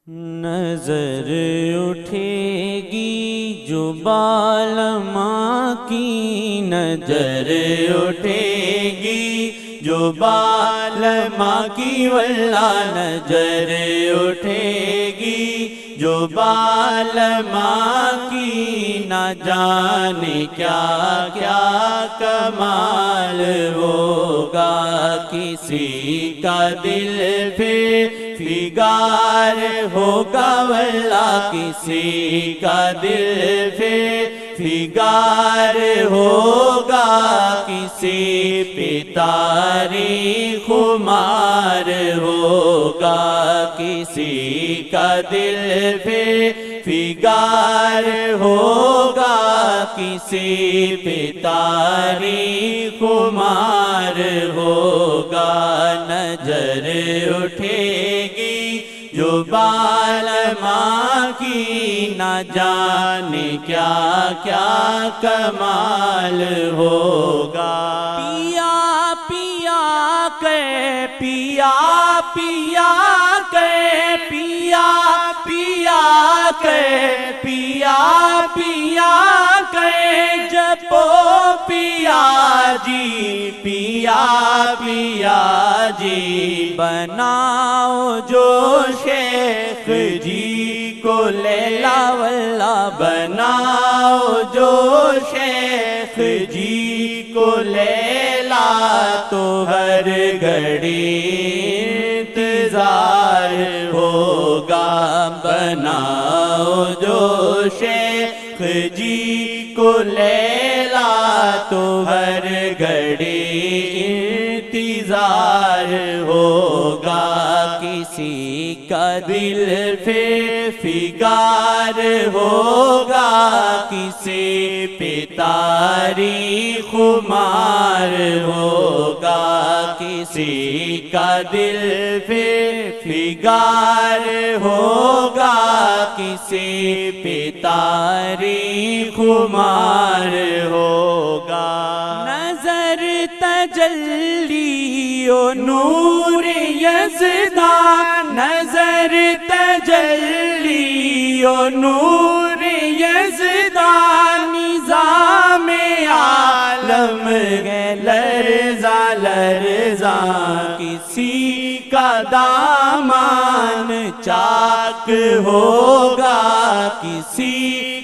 نظر اٹھے گی جو بالماں کی، نظر اٹھے گی جو بالماں کی، واللہ نظر اٹھے گی جو بالماں کی، نہ جانے کیا کیا کمال ہوگا، کسی کا دل پھر فگار ہوگا، واللہ کسی کا دل پھر فگار ہوگا، کسی پہ تاریخ خمار ہوگا، کسی کا دل پہ فگار ہوگا، کسی پہ تاریخ خمار ہوگا، نظر اٹھے گی جو بالماں کی، نہ جانے کیا کیا کمال ہوگا، پیا پیا کے پیا پیا کے پیا پیا کے پیا پیا کے جپو پیا جی پیا پیا جی، بناؤ جو شیخ جی کو لیلا، واللہ بناؤ جو شیخ جی کو لیلا، تو ہر گھڑی انتظار ہوگا، بناؤ جو شیخ جی کو لیلا، تو ہر گھڑی انتظار ہوگا، کسی کا دل پھر فگار ہوگا، کسی پہ تاریخ خمار ہوگا، کسی کا دل پھر فگار ہوگا، کسی پہ تاریخ خمار ہوگا، نظر تجلی و نور یزدان، نظر تجلی و نور یزدان، نظام عالم ہے لرزاں لرزاں، کسی کا دامان چاک ہوگا، کسی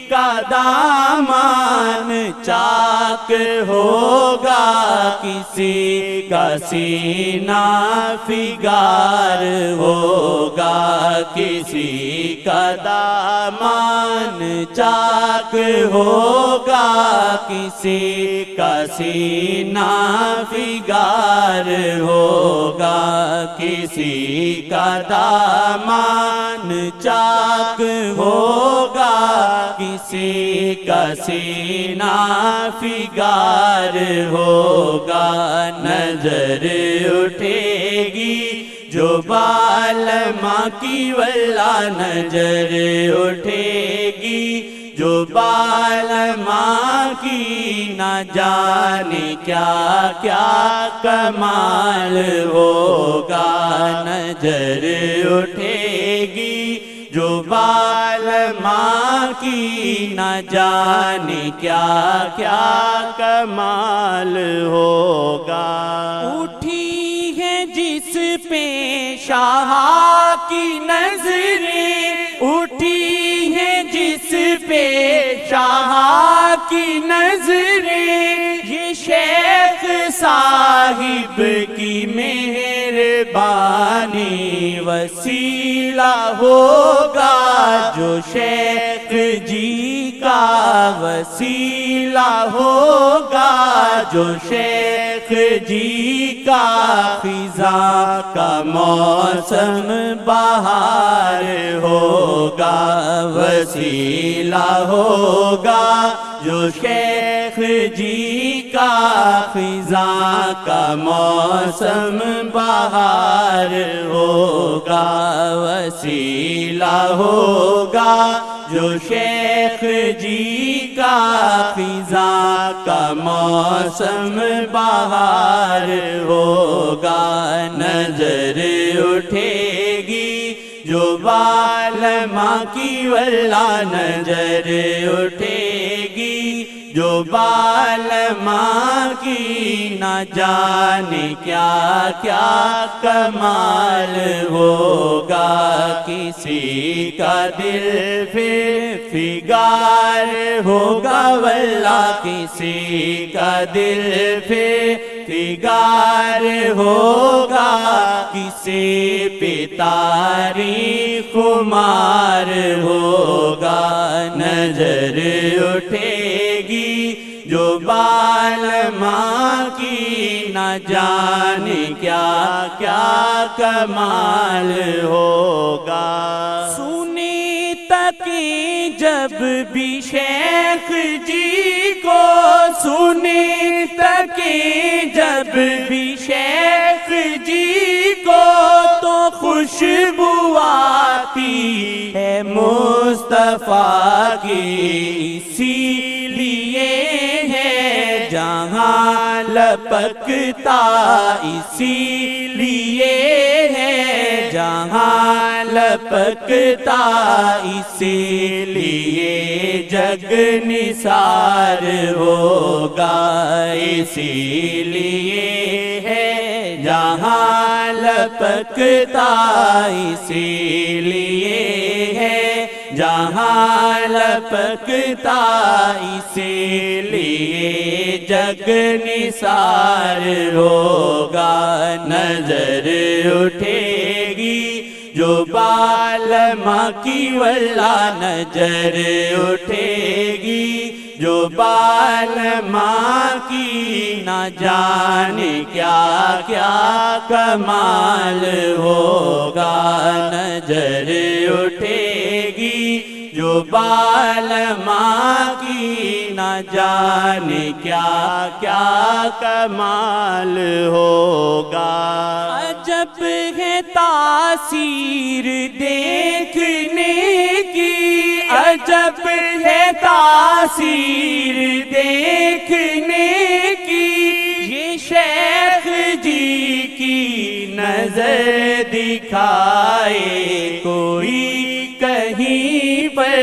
کا دامان چاک ہوگا، کسی کا سینہ فگار ہوگا، کسی کا دامان چاک ہوگا، کسی کا سینہ فگار ہوگا، کسی کا دامان چاک ہوگا، کسی کا سینہ فگار ہوگا، نظر اٹھے گی جو بالماں کی، واللہ نظر اٹھے گی جو بالماں کی، نہ جانے کیا کیا کمال ہوگا، نظر اٹھے گی جو بالماں کی، نہ جانے کیا کیا کمال ہوگا، اٹھی ہے جس پہ شاہ کی نظریں، اٹھی ہے جس پہ شاہ کی نظریں، یہ شیخ صاحب کی مہربانی، وسیلہ ہوگا جو شیخ جی کا، وسیلہ ہوگا جو شیخ جی کا، خزاں کا موسم بہار ہوگا، وسیلہ ہوگا جو شیخ جی کا، خزاں کا موسم بہار ہوگا، وسیلہ ہوگا جو شیخ جی کا، خزاں کا موسم بہار ہوگا، نظر اٹھے گی جو بالماں کی واللہ نظر اٹھے گی، جو بالماں کی نہ جانے کیا کیا کمال ہوگا، کسی کا دل فگار ہوگا واللہ، کسی کا دل فگار ہوگا، کسی پہ تاریخ خمار ہوگا، نظر اٹھے گی جو بالماں کی نہ جانے کیا کیا کمال ہوگا۔ سنی تکی جب بھی شیخ جی کو، سنی تکی جب بھی شیخ جی کو، تو خوشبو آتی ہے مصطفیٰ کی، اسی لیے ہے جہاں لپکتا، اسی لیے ہے جہاں لپکتا، اسی لیے جگ نثار ہوگا، اسی لیے ہے جہاں لپکتا، اسی لیے ہے جہاں لپکتا، اسی لیے جگ نثار ہوگا، نظر اٹھے گی جو بالماں کی واللہ نظر اٹھے گی، جو بالماں کی نہ جانے کیا کیا کمال ہوگا، نظر اٹھے گی جو بالماں کی نہ جانے کیا کیا کمال ہوگا۔ عجب ہے تاثیر دیکھنے کی، عجب ہے تاثیر دیکھنے کی، یہ شیخ جی کی نظر دکھائے کوئی کہیں پر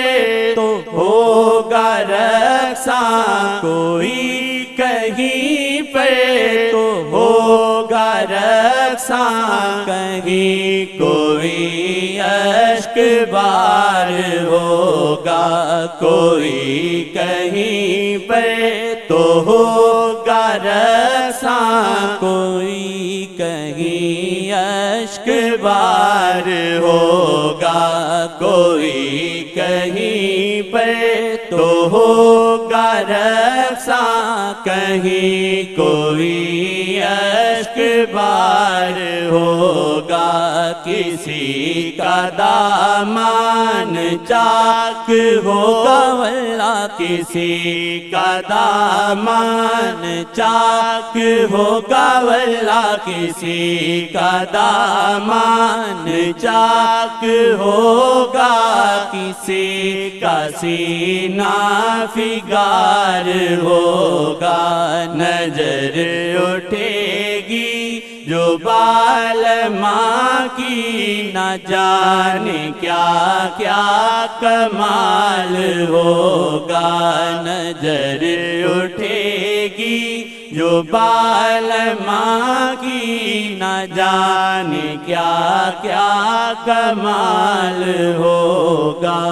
تو ہوگا رقصاں، کوئی کہیں پر تو ہوگا رقصاں، کہیں کوئی اشک بار ہوگا، کوئی کہیں پر تو ہوگا رقصاں، کوئی کہیں اشک بار ہوگا، کوئی کہیں پر تو ہوگا رقصاں، کہیں کوئی اشک بار ہوگا، کسی کا دامان چاک ہوگا واللہ، کسی کا دامان چاک ہوگا واللہ، کسی کا دامان چاک ہوگا، کسی کا سینہ فگار ہوگا، نظر اٹھے گی جو بالماں کی نہ جانے کیا کیا کمال ہوگا، نظر اٹھے گی جو بالماں کی نہ جانے کیا کیا کمال ہوگا۔